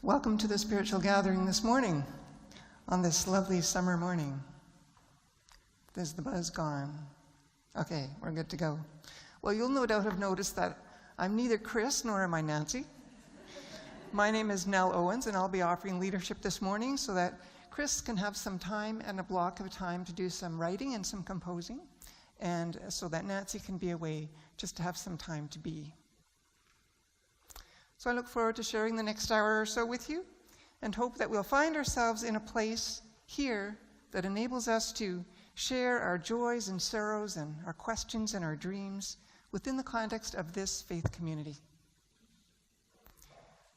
Welcome to the spiritual gathering this morning, on this lovely summer morning. Is the buzz gone? Okay, we're good to go. Well, you'll no doubt have noticed that I'm neither Chris nor am I Nancy. My name is Nell Owens, and I'll be offering leadership this morning so that Chris can have some time and a block of time to do some writing and some composing, and so that Nancy can be away just to have some time to be. So I look forward to sharing the next hour or so with you and hope that we'll find ourselves in a place here that enables us to share our joys and sorrows and our questions and our dreams within the context of this faith community.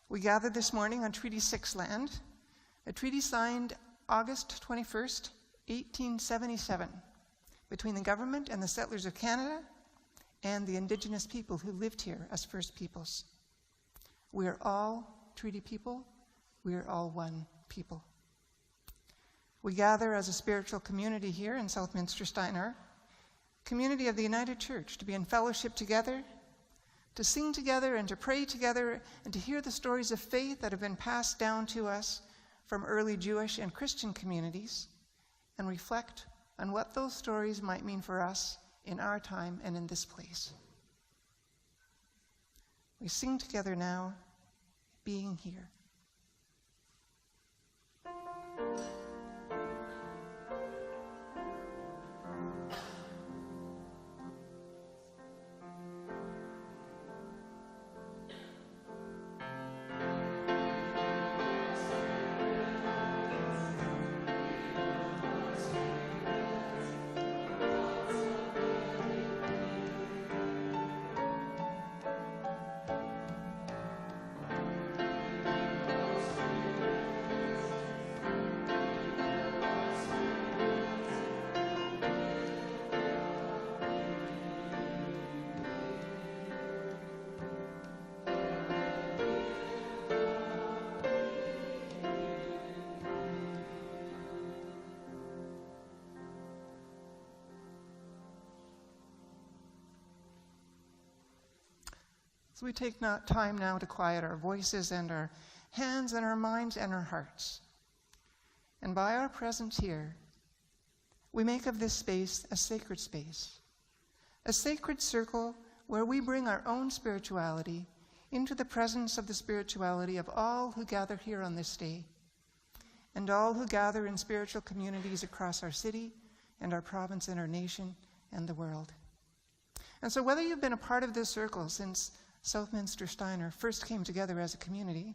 We gather this morning on Treaty 6 land, a treaty signed August 21st, 1877, between the government and the settlers of Canada and the Indigenous people who lived here as First Peoples. We are all treaty people. We are all one people. We gather as a spiritual community here in Southminster Steinert, community of the United Church, to be in fellowship together, to sing together and to pray together, and to hear the stories of faith that have been passed down to us from early Jewish and Christian communities, and reflect on what those stories might mean for us in our time and in this place. We sing together now, being here. So we take time now to quiet our voices and our hands and our minds and our hearts. And by our presence here, we make of this space a sacred space, a sacred circle where we bring our own spirituality into the presence of the spirituality of all who gather here on this day, and all who gather in spiritual communities across our city and our province and our nation and the world. And so whether you've been a part of this circle since Southminster Steinert first came together as a community,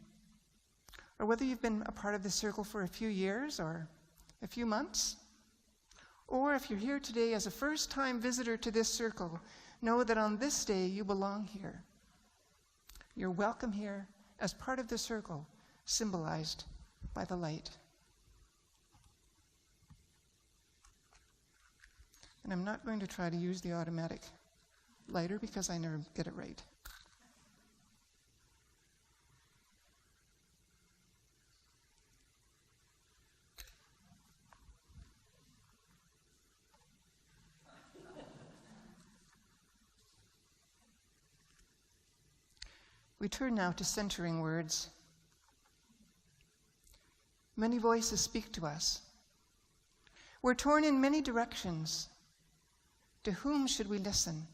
or whether you've been a part of this circle for a few years or a few months, or if you're here today as a first-time visitor to this circle, know that on this day you belong here. You're welcome here as part of the circle, symbolized by the light. And I'm not going to try to use the automatic lighter because I never get it right. We turn now to centering words. Many voices speak to us. We're torn in many directions. To whom should we listen?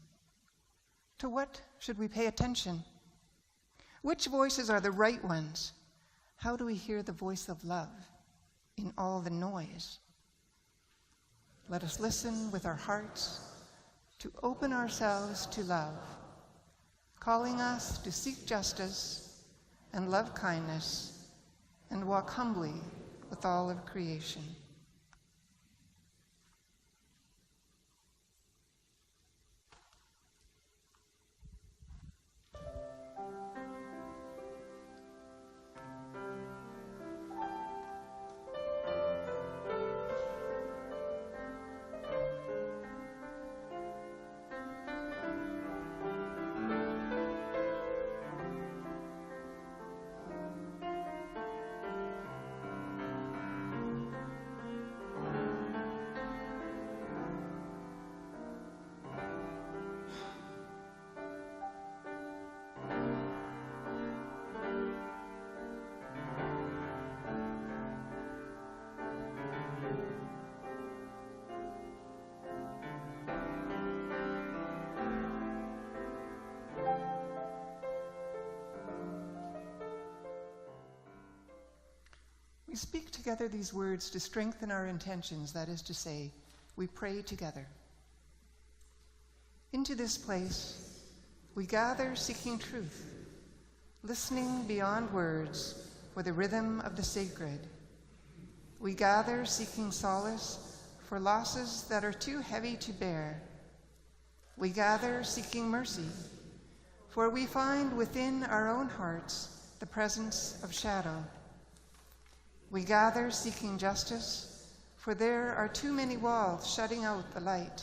To what should we pay attention? Which voices are the right ones? How do we hear the voice of love in all the noise? Let us listen with our hearts to open ourselves to love, calling us to seek justice and love kindness and walk humbly with all of creation. we speak together these words to strengthen our intentions, that is to say, we pray together. Into this place, we gather seeking truth, listening beyond words for the rhythm of the sacred. We gather seeking solace for losses that are too heavy to bear. We gather seeking mercy, for we find within our own hearts the presence of shadow. We gather seeking justice, for there are too many walls shutting out the light.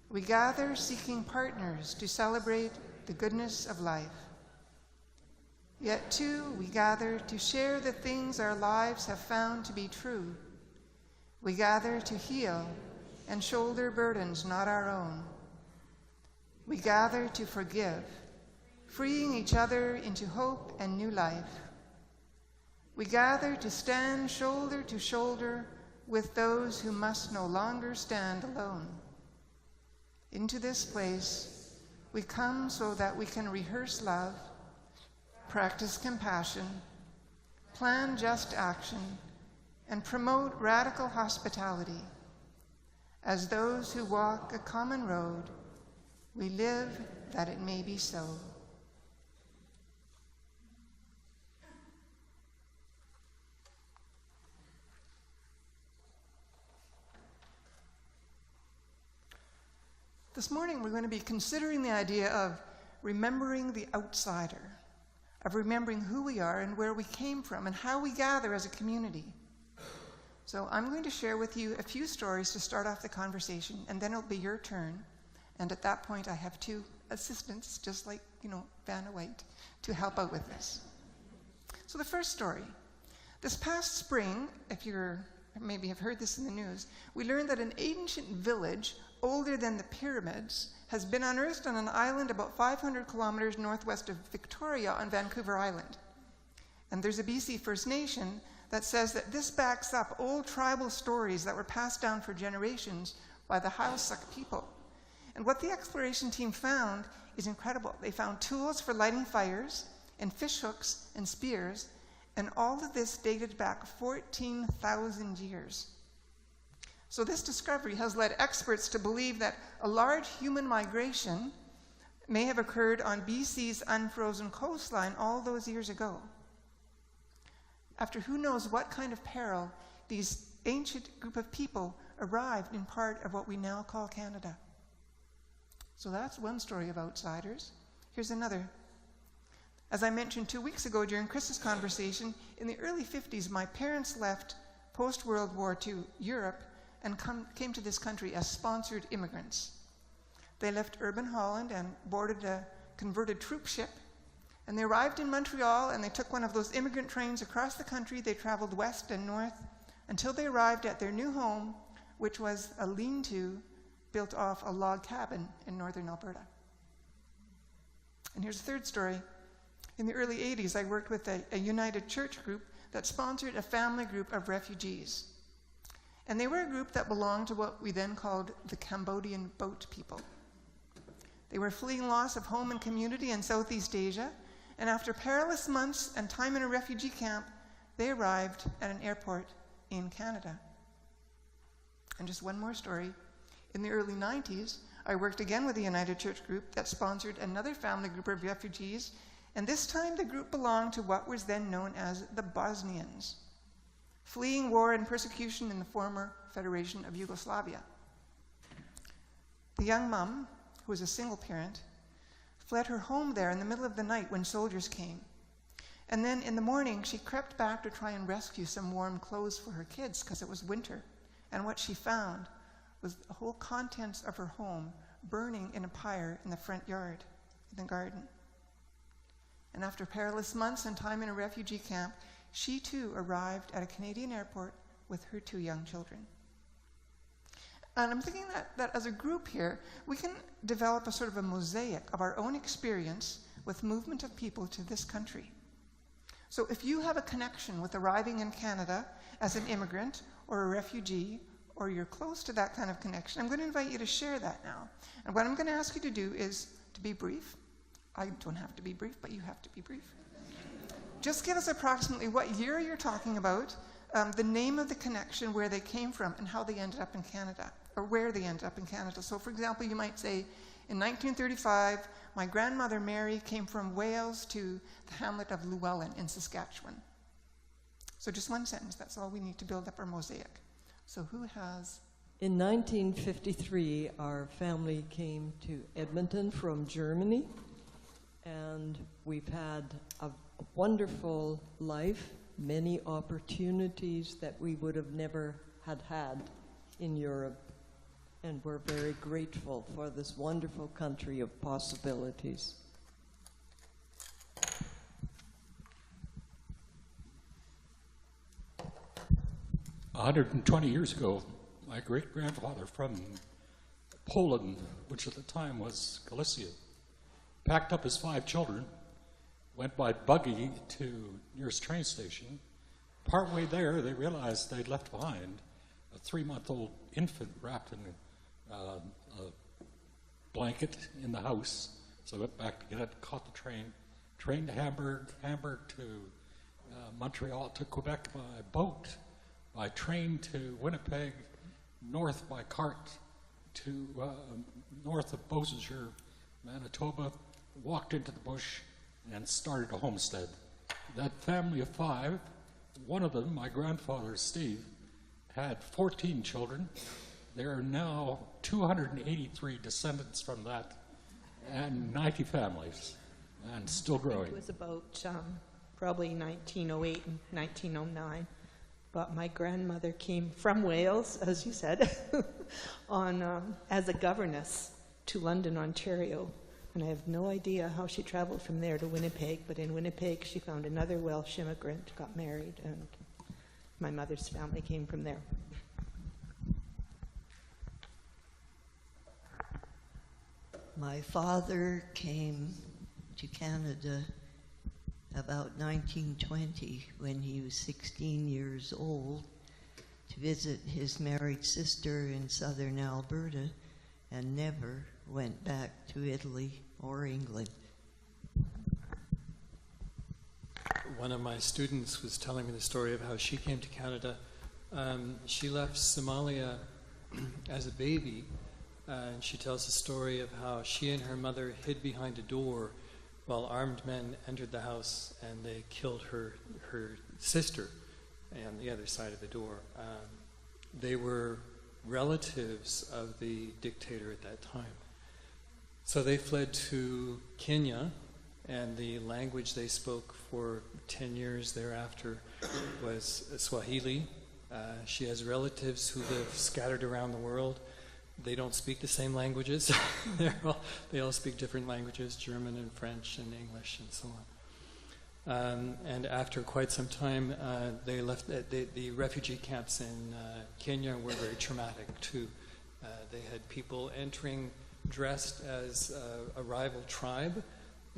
We gather seeking partners to celebrate the goodness of life. Yet too, we gather to share the things our lives have found to be true. We gather to heal and shoulder burdens not our own. We gather to forgive, freeing each other into hope and new life. We gather to stand shoulder to shoulder with those who must no longer stand alone. Into this place, we come so that we can rehearse love, practice compassion, plan just action, and promote radical hospitality. As those who walk a common road, we live that it may be so. This morning we're going to be considering the idea of remembering the outsider, of remembering who we are and where we came from and how we gather as a community. So I'm going to share with you a few stories to start off the conversation, and then it'll be your turn. And at that point I have two assistants, just like, Vanna White, to help out with this. So the first story. This past spring, if you're maybe have heard this in the news, we learned that an ancient village older than the pyramids has been unearthed on an island about 500 kilometers northwest of Victoria on Vancouver Island. And there's a BC First Nation that says that this backs up old tribal stories that were passed down for generations by the Hailsuk people. And what the exploration team found is incredible. They found tools for lighting fires and fish hooks and spears, and all of this dated back 14,000 years. So this discovery has led experts to believe that a large human migration may have occurred on BC's unfrozen coastline all those years ago. After who knows what kind of peril, these ancient group of people arrived in part of what we now call Canada. So that's one story of outsiders. Here's another. As I mentioned 2 weeks ago during Chris's conversation, in the early 50s, my parents left post-World War II Europe and came to this country as sponsored immigrants. They left urban Holland and boarded a converted troop ship, and they arrived in Montreal, and they took one of those immigrant trains across the country. They traveled west and north until they arrived at their new home, which was a lean-to built off a log cabin in northern Alberta. And here's a third story. In the early 80s, I worked with a United Church group that sponsored a family group of refugees. And they were a group that belonged to what we then called the Cambodian boat people. They were fleeing loss of home and community in Southeast Asia, and after perilous months and time in a refugee camp, they arrived at an airport in Canada. And just one more story. In the early 90s, I worked again with the United Church group that sponsored another family group of refugees, and this time the group belonged to what was then known as the Bosnians, fleeing war and persecution in the former Federation of Yugoslavia. The young mom, who was a single parent, fled her home there in the middle of the night when soldiers came. And then in the morning, she crept back to try and rescue some warm clothes for her kids because it was winter. And what she found was the whole contents of her home burning in a pyre in the front yard, in the garden. And after perilous months and time in a refugee camp, she too arrived at a Canadian airport with her 2 young children. And I'm thinking that as a group here, we can develop a sort of a mosaic of our own experience with movement of people to this country. So if you have a connection with arriving in Canada as an immigrant or a refugee, or you're close to that kind of connection, I'm going to invite you to share that now. And what I'm going to ask you to do is to be brief. I don't have to be brief, but you have to be brief. just give us approximately what year you're talking about, the name of the connection, where they came from, and how they ended up in Canada, or where they ended up in Canada. So, for example, you might say, in 1935, my grandmother Mary came from Wales to the hamlet of Llewellyn in Saskatchewan. So just one sentence, that's all we need to build up our mosaic. So who has... In 1953, our family came to Edmonton from Germany, and we've had a wonderful life, many opportunities that we would have never had in Europe, and we're very grateful for this wonderful country of possibilities. 120 years ago, my great-grandfather from Poland, which at the time was Galicia, packed up his 5 children, went by buggy to nearest train station. Partway there, they realized they'd left behind a 3-month-old infant wrapped in a blanket in the house. So I went back to get it, caught the train to Hamburg to Montreal, to Quebec by boat, by train to Winnipeg, north by cart to north of Beausejour, Manitoba, walked into the bush and started a homestead. That family of 5, one of them, my grandfather Steve, had 14 children. There are now 283 descendants from that, and 90 families, and still growing. It was about probably 1908 and 1909. But my grandmother came from Wales, as you said, as a governess to London, Ontario. And I have no idea how she traveled from there to Winnipeg, but in Winnipeg she found another Welsh immigrant, got married, and my mother's family came from there. My father came to Canada about 1920 when he was 16 years old to visit his married sister in southern Alberta, and never went back to Italy or England. One of my students was telling me the story of how she came to Canada. She left Somalia as a baby, and she tells the story of how she and her mother hid behind a door while armed men entered the house and they killed her sister on the other side of the door. They were relatives of the dictator at that time. So they fled to Kenya, and the language they spoke for 10 years thereafter was Swahili. She has relatives who live scattered around the world. They don't speak the same languages. They all speak different languages, German and French and English and so on. And after quite some time, they left. The refugee camps in Kenya were very traumatic too. They had people entering dressed as a rival tribe,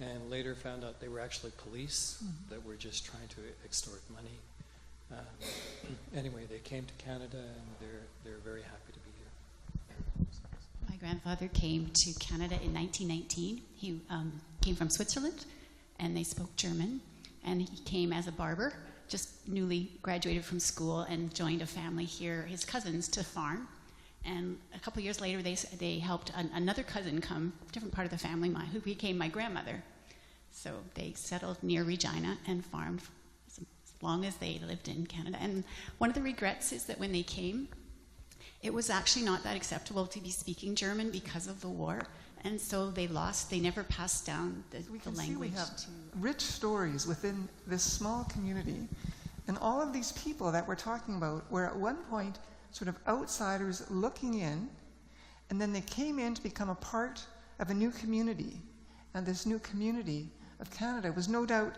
and later found out they were actually police that were just trying to extort money. Anyway, they came to Canada, and they're very happy to be here. My grandfather came to Canada in 1919. He came from Switzerland, and they spoke German. And he came as a barber, just newly graduated from school, and joined a family here, his cousins, to farm. And a couple of years later, they helped another cousin come, different part of the family, who became my grandmother. So they settled near Regina and farmed as long as they lived in Canada. And one of the regrets is that when they came, it was actually not that acceptable to be speaking German because of the war. And so they never passed down the language. We have rich stories within this small community. And all of these people that we're talking about were at one point sort of outsiders looking in, and then they came in to become a part of a new community. And this new community of Canada was no doubt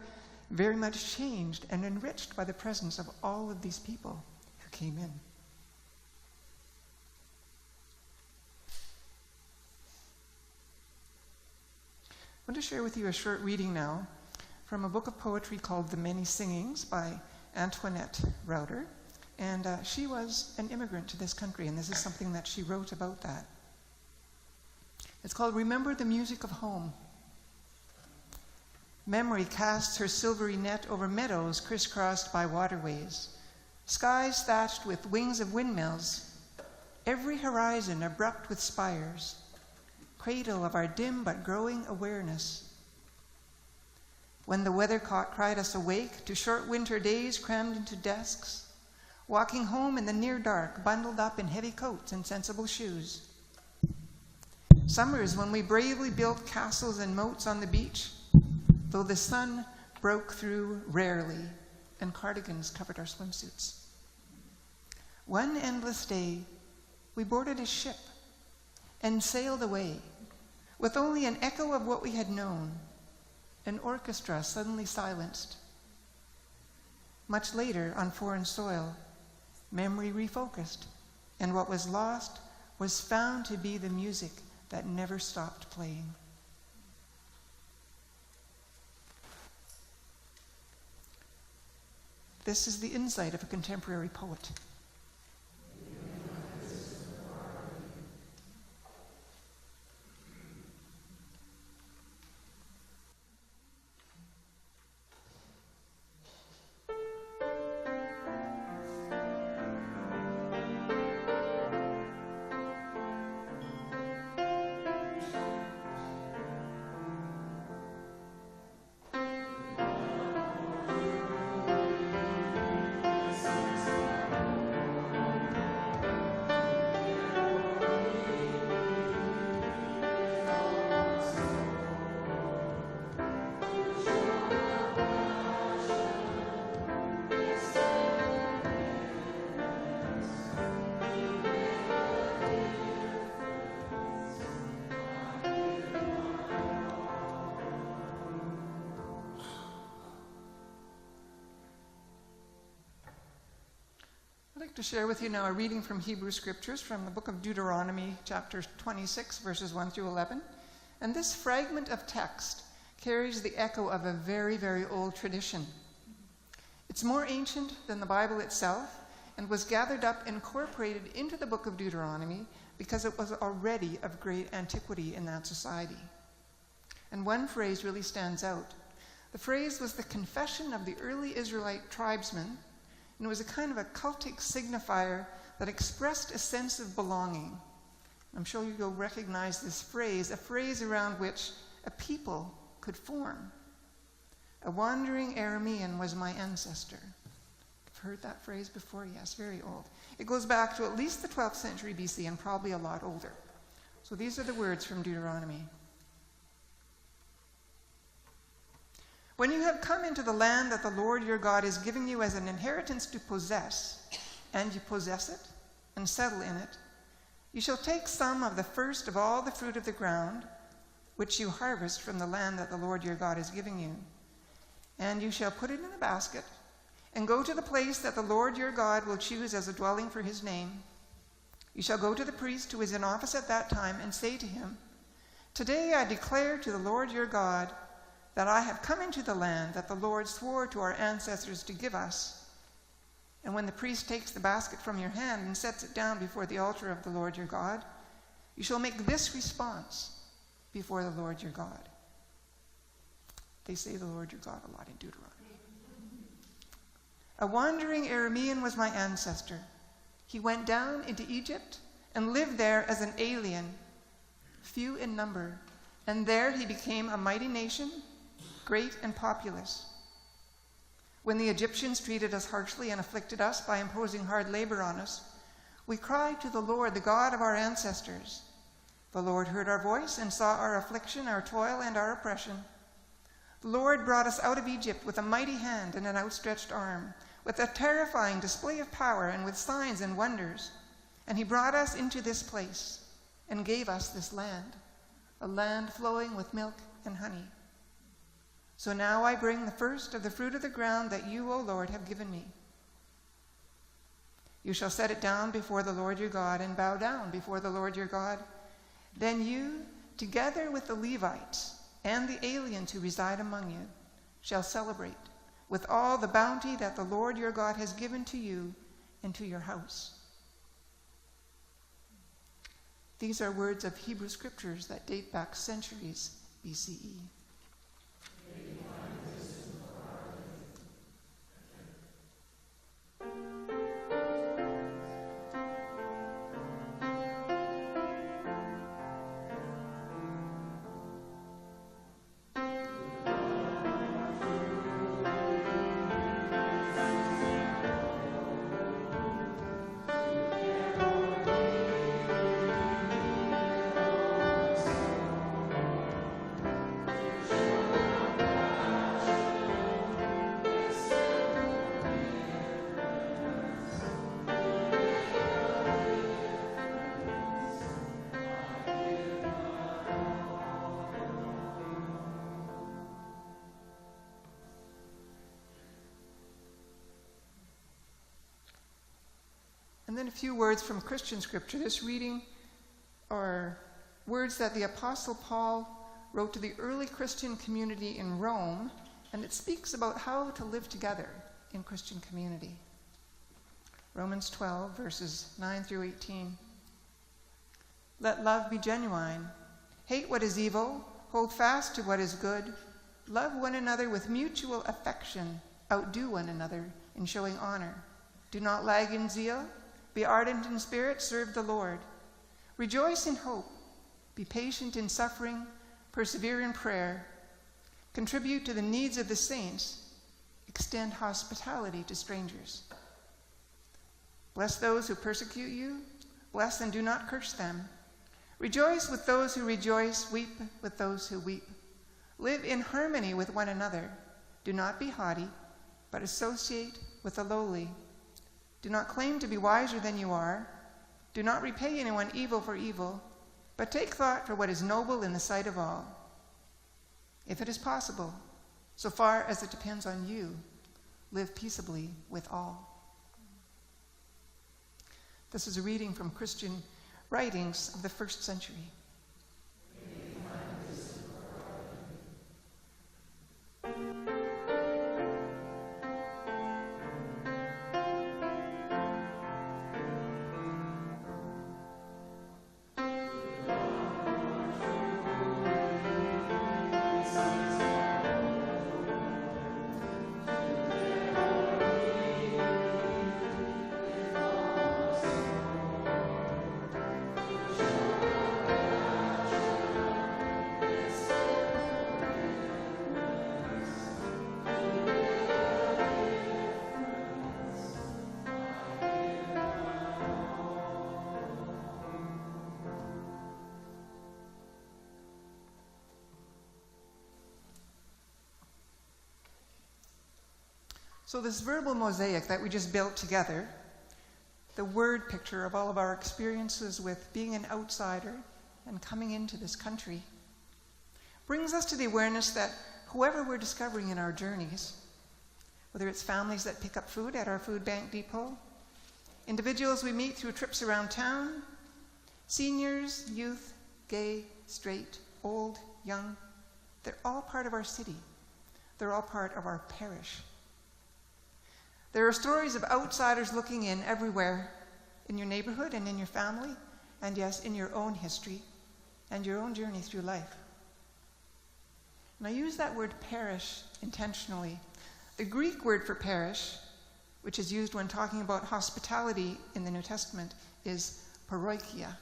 very much changed and enriched by the presence of all of these people who came in. I want to share with you a short reading now from a book of poetry called The Many Singings by Antoinette Rauder. And she was an immigrant to this country, and this is something that she wrote about that. It's called Remember the Music of Home. Memory casts her silvery net over meadows crisscrossed by waterways, skies thatched with wings of windmills, every horizon abrupt with spires, cradle of our dim but growing awareness. When the weathercock cried us awake to short winter days crammed into desks, walking home in the near dark, bundled up in heavy coats and sensible shoes. Summers when we bravely built castles and moats on the beach, though the sun broke through rarely and cardigans covered our swimsuits. One endless day, we boarded a ship and sailed away with only an echo of what we had known, an orchestra suddenly silenced. Much later, on foreign soil, memory refocused, and what was lost was found to be the music that never stopped playing. This is the insight of a contemporary poet. I'd like to share with you now a reading from Hebrew Scriptures from the book of Deuteronomy, chapter 26, verses 1 through 11. And this fragment of text carries the echo of a very, very old tradition. It's more ancient than the Bible itself and was gathered up, incorporated into the book of Deuteronomy because it was already of great antiquity in that society. And one phrase really stands out. The phrase was the confession of the early Israelite tribesmen, and it was a kind of a cultic signifier that expressed a sense of belonging. I'm sure you'll recognize this phrase, a phrase around which a people could form. A wandering Aramean was my ancestor. I've heard that phrase before? Yes, very old. It goes back to at least the 12th century BC and probably a lot older. So these are the words from Deuteronomy. When you have come into the land that the Lord your God is giving you as an inheritance to possess, and you possess it and settle in it, you shall take some of the first of all the fruit of the ground, which you harvest from the land that the Lord your God is giving you, and you shall put it in a basket, and go to the place that the Lord your God will choose as a dwelling for his name. You shall go to the priest who is in office at that time and say to him, Today I declare to the Lord your God that I have come into the land that the Lord swore to our ancestors to give us. And when the priest takes the basket from your hand and sets it down before the altar of the Lord your God, you shall make this response before the Lord your God. They say the Lord your God a lot in Deuteronomy. A wandering Aramean was my ancestor. He went down into Egypt and lived there as an alien, few in number, and there he became a mighty nation, great and populous. When the Egyptians treated us harshly and afflicted us by imposing hard labor on us, we cried to the Lord, the God of our ancestors. The Lord heard our voice and saw our affliction, our toil, and our oppression. The Lord brought us out of Egypt with a mighty hand and an outstretched arm, with a terrifying display of power and with signs and wonders. And he brought us into this place and gave us this land, a land flowing with milk and honey. So now I bring the first of the fruit of the ground that you, O Lord, have given me. You shall set it down before the Lord your God and bow down before the Lord your God. Then you, together with the Levites and the aliens who reside among you, shall celebrate with all the bounty that the Lord your God has given to you and to your house. These are words of Hebrew Scriptures that date back centuries BCE. And then a few words from Christian scripture. This reading are words that the Apostle Paul wrote to the early Christian community in Rome, and it speaks about how to live together in Christian community. Romans 12, verses 9 through 18. Let love be genuine. Hate what is evil. Hold fast to what is good. Love one another with mutual affection. Outdo one another in showing honor. Do not lag in zeal. Be ardent in spirit. Serve the Lord. Rejoice in hope. Be patient in suffering. Persevere in prayer. Contribute to the needs of the saints. Extend hospitality to strangers. Bless those who persecute you. Bless and do not curse them. Rejoice with those who rejoice. Weep with those who weep. Live in harmony with one another. Do not be haughty, but associate with the lowly. Do not claim to be wiser than you are. Do not repay anyone evil for evil, but take thought for what is noble in the sight of all. If it is possible, so far as it depends on you, live peaceably with all. This is a reading from Christian writings of the first century. So this verbal mosaic that we just built together, the word picture of all of our experiences with being an outsider and coming into this country, brings us to the awareness that whoever we're discovering in our journeys, whether it's families that pick up food at our food bank depot, individuals we meet through trips around town, seniors, youth, gay, straight, old, young, they're all part of our city. They're all part of our parish. There are stories of outsiders looking in everywhere, in your neighborhood and in your family, and yes, in your own history and your own journey through life. And I use that word parish intentionally. The Greek word for parish, which is used when talking about hospitality in the New Testament, is paroikia.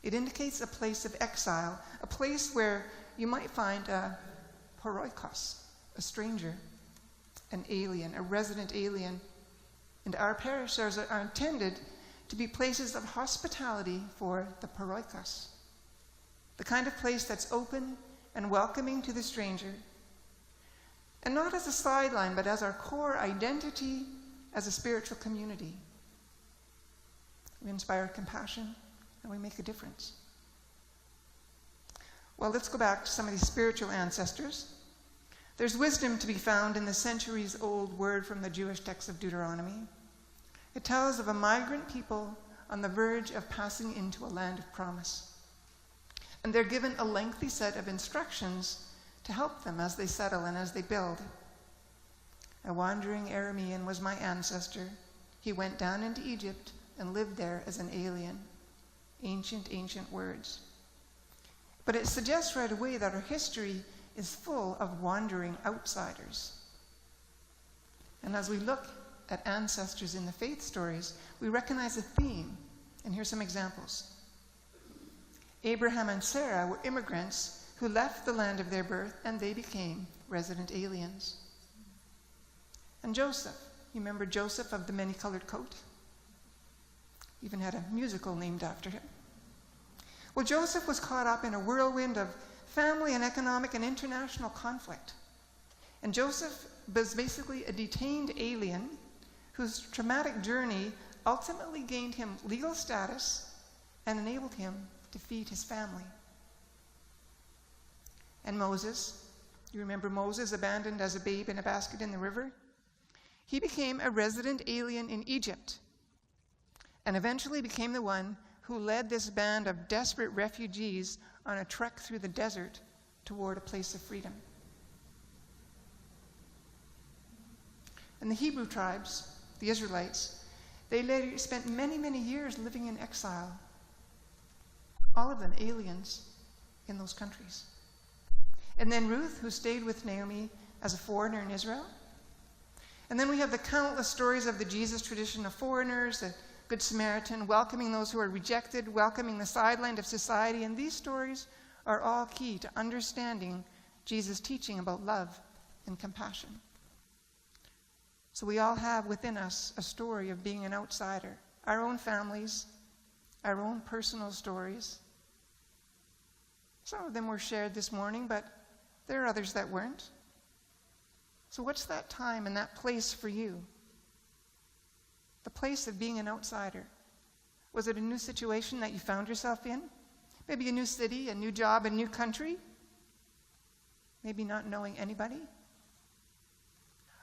It indicates a place of exile, a place where you might find a paroikos, a stranger, an alien, a resident alien. And our parishes are intended to be places of hospitality for the paroikos, the kind of place that's open and welcoming to the stranger, and not as a sideline, but as our core identity as a spiritual community. We inspire compassion, and we make a difference. Well, let's go back to some of these spiritual ancestors. There's wisdom to be found in the centuries-old word from the Jewish text of Deuteronomy. It tells of a migrant people on the verge of passing into a land of promise. And they're given a lengthy set of instructions to help them as they settle and as they build. A wandering Aramean was my ancestor. He went down into Egypt and lived there as an alien. Ancient words. But it suggests right away that our history is full of wandering outsiders. And as we look at ancestors in the faith stories, we recognize a theme. And here's some examples. Abraham and Sarah were immigrants who left the land of their birth, and they became resident aliens. And Joseph, you remember Joseph of the many-colored coat? Even had a musical named after him. Well, Joseph was caught up in a whirlwind of family and economic and international conflict. And Joseph was basically a detained alien whose traumatic journey ultimately gained him legal status and enabled him to feed his family. And Moses, you remember Moses abandoned as a babe in a basket in the river? He became a resident alien in Egypt. and eventually became the one who led this band of desperate refugees on a trek through the desert toward a place of freedom. And the Hebrew tribes, the Israelites, they later spent many, many years living in exile. All of them aliens in those countries. And then Ruth, who stayed with Naomi as a foreigner in Israel. And then we have the countless stories of the Jesus tradition of foreigners, the Good Samaritan, welcoming those who are rejected, welcoming the sidelined of society. And these stories are all key to understanding Jesus' teaching about love and compassion. So we all have within us a story of being an outsider, our own families, our own personal stories. Some of them were shared this morning, but there are others that weren't. So what's that time and that place for you? The place of being an outsider. Was it a new situation that you found yourself in? Maybe a new city, a new job, a new country? Maybe not knowing anybody?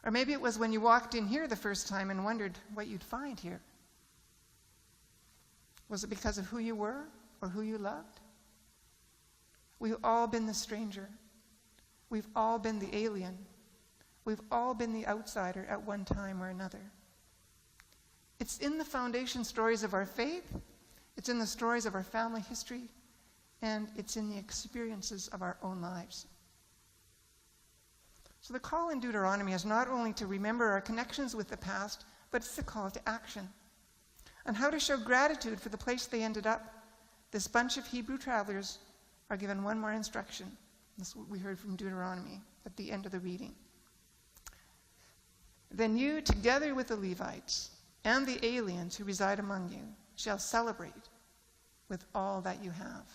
Or maybe it was when you walked in here the first time and wondered what you'd find here. Was it because of who you were or who you loved? We've all been the stranger. We've all been the alien. We've all been the outsider at one time or another. It's in the foundation stories of our faith, it's in the stories of our family history, and it's in the experiences of our own lives. So the call in Deuteronomy is not only to remember our connections with the past, but it's a call to action. And how to show gratitude for the place they ended up. This bunch of Hebrew travelers are given one more instruction. This is what we heard from Deuteronomy at the end of the reading. Then you, together with the Levites and the aliens who reside among you, shall celebrate with all that you have.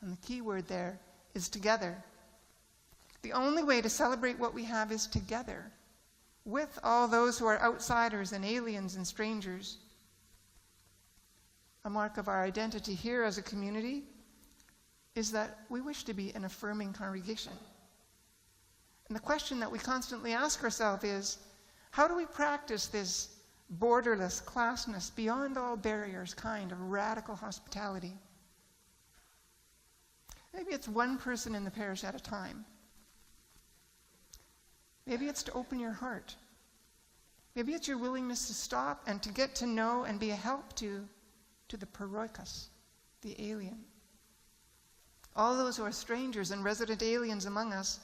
And the key word there is together. The only way to celebrate what we have is together, with all those who are outsiders and aliens and strangers. A mark of our identity here as a community is that we wish to be an affirming congregation. And the question that we constantly ask ourselves is, how do we practice this borderless, classless, beyond all barriers kind of radical hospitality? Maybe it's one person in the parish at a time. Maybe it's to open your heart. Maybe it's your willingness to stop and to get to know and be a help to the paroikos, the alien. All those who are strangers and resident aliens among us.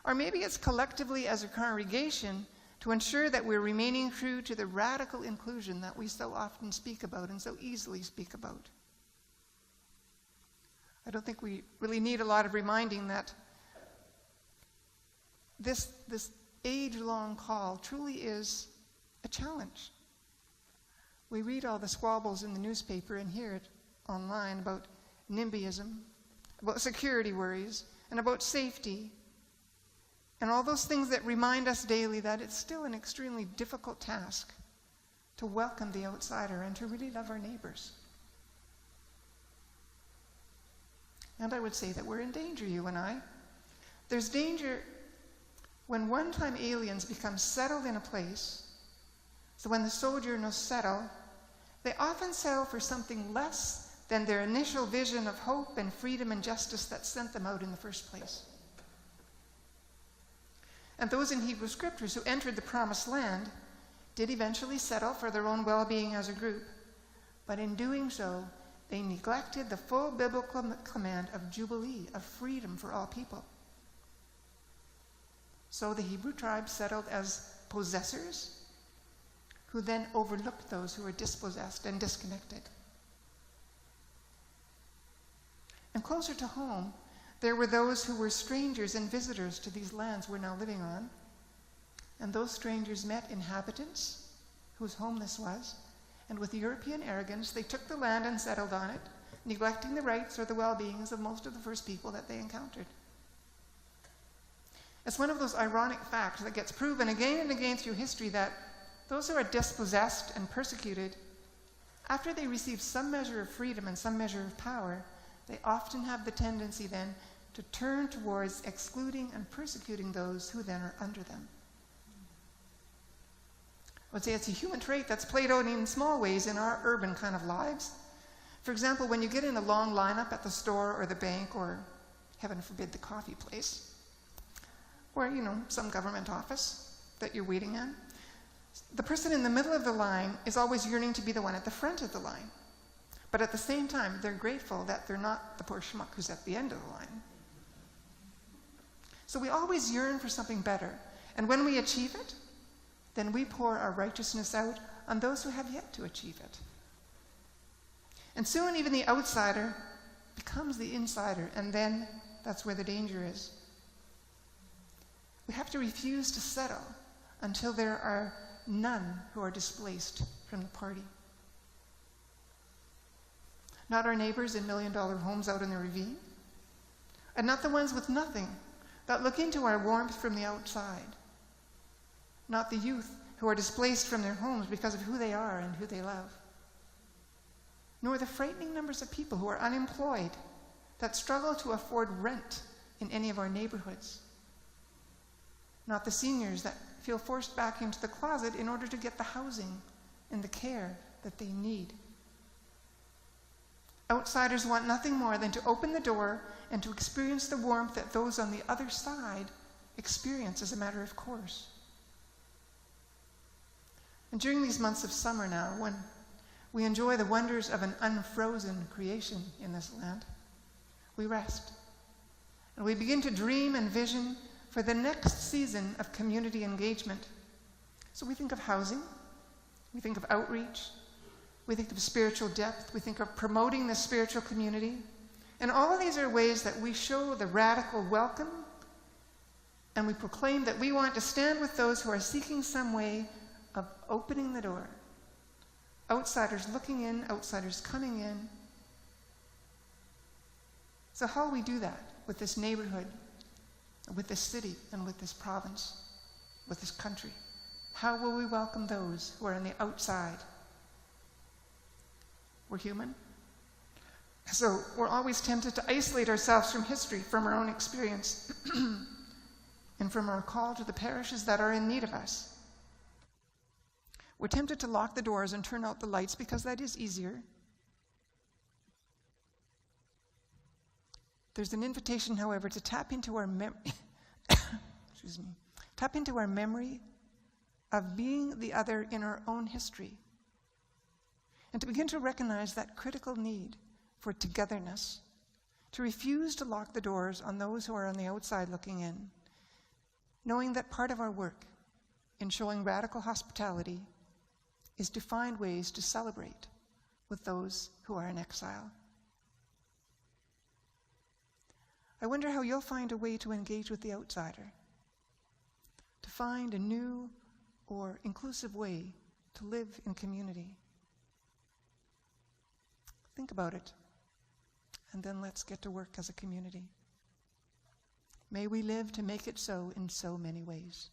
Or maybe it's collectively as a congregation to ensure that we're remaining true to the radical inclusion that we so often speak about and so easily speak about. I don't think we really need a lot of reminding that this age-long call truly is a challenge. We read all the squabbles in the newspaper and hear it online about NIMBYism, about security worries, and about safety, and all those things that remind us daily that it's still an extremely difficult task to welcome the outsider and to really love our neighbors. And I would say that we're in danger, you and I. There's danger when one-time aliens become settled in a place. So when the sojourners settle, they often settle for something less than their initial vision of hope and freedom and justice that sent them out in the first place. And those in Hebrew scriptures who entered the promised land did eventually settle for their own well-being as a group, but in doing so, they neglected the full biblical command of jubilee, of freedom for all people. So the Hebrew tribes settled as possessors, who then overlooked those who were dispossessed and disconnected. And closer to home, there were those who were strangers and visitors to these lands we're now living on. And those strangers met inhabitants whose home this was, and with European arrogance, they took the land and settled on it, neglecting the rights or the well-beings of most of the first people that they encountered. It's one of those ironic facts that gets proven again and again through history that those who are dispossessed and persecuted, after they receive some measure of freedom and some measure of power, they often have the tendency then to turn towards excluding and persecuting those who then are under them. I would say it's a human trait that's played out in small ways in our urban kind of lives. For example, when you get in a long lineup at the store or the bank or, heaven forbid, the coffee place, or, some government office that you're waiting in, the person in the middle of the line is always yearning to be the one at the front of the line. But at the same time, they're grateful that they're not the poor schmuck who's at the end of the line. So we always yearn for something better. And when we achieve it, then we pour our righteousness out on those who have yet to achieve it. And soon even the outsider becomes the insider, and then that's where the danger is. We have to refuse to settle until there are none who are displaced from the party. Not our neighbors in million-dollar homes out in the ravine, and not the ones with nothing that look into our warmth from the outside. Not the youth who are displaced from their homes because of who they are and who they love. Nor the frightening numbers of people who are unemployed that struggle to afford rent in any of our neighborhoods. Not the seniors that feel forced back into the closet in order to get the housing and the care that they need. Outsiders want nothing more than to open the door and to experience the warmth that those on the other side experience as a matter of course. And during these months of summer now, when we enjoy the wonders of an unfrozen creation in this land, we rest. And we begin to dream and vision for the next season of community engagement. So we think of housing, we think of outreach, we think of spiritual depth, we think of promoting the spiritual community. And all of these are ways that we show the radical welcome, and we proclaim that we want to stand with those who are seeking some way of opening the door. Outsiders looking in, outsiders coming in. So how will we do that with this neighborhood, with this city, and with this province, with this country? How will we welcome those who are on the outside? We're human. So we're always tempted to isolate ourselves from history, from our own experience, and from our call to the parishes that are in need of us. We're tempted to lock the doors and turn out the lights because that is easier. There's an invitation, however, to tap into our tap into our memory of being the other in our own history, and to begin to recognize that critical need for togetherness, to refuse to lock the doors on those who are on the outside looking in, knowing that part of our work in showing radical hospitality is to find ways to celebrate with those who are in exile. I wonder how you'll find a way to engage with the outsider, to find a new or inclusive way to live in community. Think about it, and then let's get to work as a community. May we live to make it so in so many ways.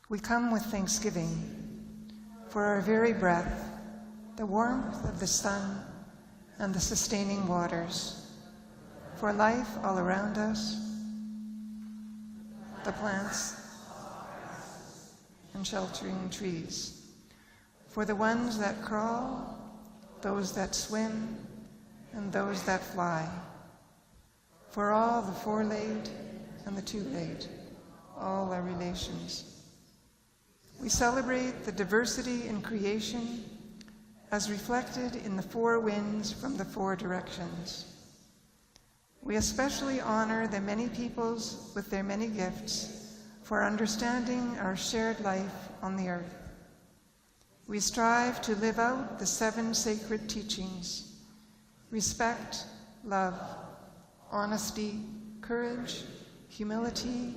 We come with thanksgiving for our very breath, the warmth of the sun and the sustaining waters, for life all around us, the plants and sheltering trees, for the ones that crawl, those that swim, and those that fly, for all the four-legged and the two-legged, all our relations. We celebrate the diversity in creation as reflected in the four winds from the four directions. We especially honor the many peoples with their many gifts for understanding our shared life on the earth. We strive to live out the 7 sacred teachings: respect, love, honesty, courage, humility,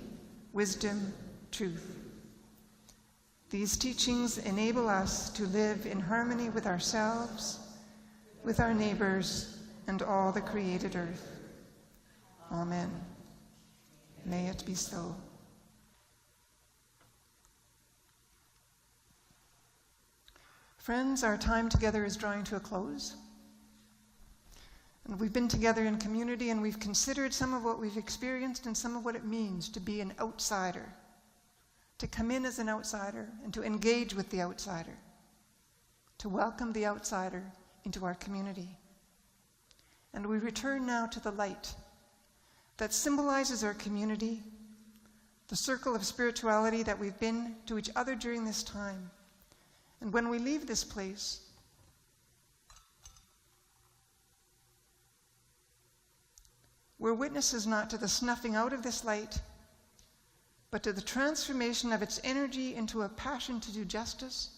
wisdom, truth. These teachings enable us to live in harmony with ourselves, with our neighbors, and all the created earth. Amen. May it be so. Friends, our time together is drawing to a close. And we've been together in community, and we've considered some of what we've experienced and some of what it means to be an outsider, to come in as an outsider and to engage with the outsider, to welcome the outsider into our community. And we return now to the light that symbolizes our community, the circle of spirituality that we've been to each other during this time. And when we leave this place, we're witnesses not to the snuffing out of this light, but to the transformation of its energy into a passion to do justice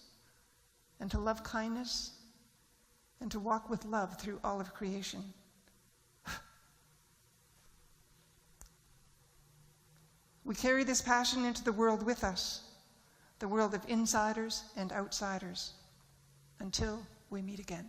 and to love kindness and to walk with love through all of creation. We carry this passion into the world with us, the world of insiders and outsiders, until we meet again.